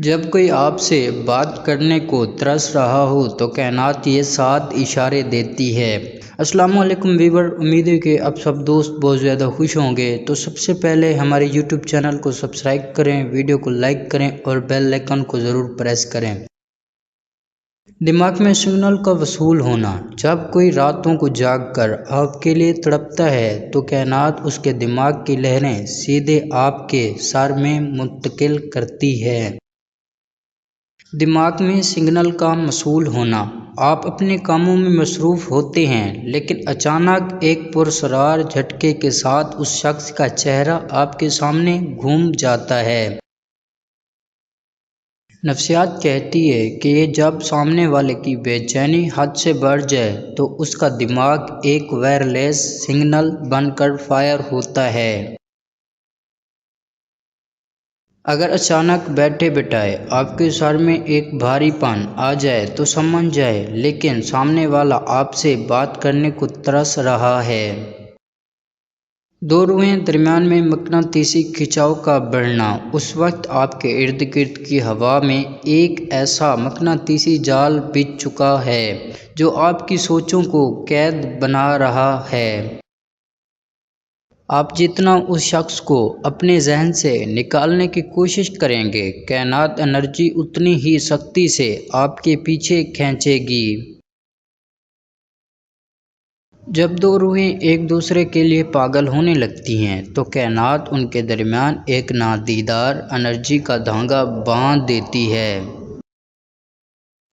جب کوئی آپ سے بات کرنے کو ترس رہا ہو تو کائنات یہ 7 اشارے دیتی ہے۔ السلام علیکم ویور، امید ہے کہ آپ سب دوست بہت زیادہ خوش ہوں گے۔ تو سب سے پہلے ہمارے یوٹیوب چینل کو سبسکرائب کریں، ویڈیو کو لائک کریں اور بیل آئیکن کو ضرور پریس کریں۔ دماغ میں سگنل کا وصول ہونا۔ جب کوئی راتوں کو جاگ کر آپ کے لیے تڑپتا ہے تو کائنات اس کے دماغ کی لہریں سیدھے آپ کے سر میں منتقل کرتی ہے۔ دماغ میں سگنل کا موصول ہونا۔ آپ اپنے کاموں میں مصروف ہوتے ہیں لیکن اچانک ایک پراسرار جھٹکے کے ساتھ اس شخص کا چہرہ آپ کے سامنے گھوم جاتا ہے۔ نفسیات کہتی ہے کہ جب سامنے والے کی بے چینی حد سے بڑھ جائے تو اس کا دماغ ایک وائرلیس سگنل بن کر فائر ہوتا ہے۔ اگر اچانک بیٹھے بٹھائے آپ کے سر میں ایک بھاری پن آ جائے تو سمجھ جائے لیکن سامنے والا آپ سے بات کرنے کو ترس رہا ہے۔ دو روحیں درمیان میں مقناطیسی کھنچاؤ کا بڑھنا۔ اس وقت آپ کے ارد گرد کی ہوا میں ایک ایسا مقناطیسی جال بچھ چکا ہے جو آپ کی سوچوں کو قید بنا رہا ہے۔ آپ جتنا اس شخص کو اپنے ذہن سے نکالنے کی کوشش کریں گے، کائنات انرجی اتنی ہی سختی سے آپ کے پیچھے کھینچے گی۔ جب دو روحیں ایک دوسرے کے لیے پاگل ہونے لگتی ہیں تو کائنات ان کے درمیان ایک نادیدار انرجی کا دھاگا باندھ دیتی ہے۔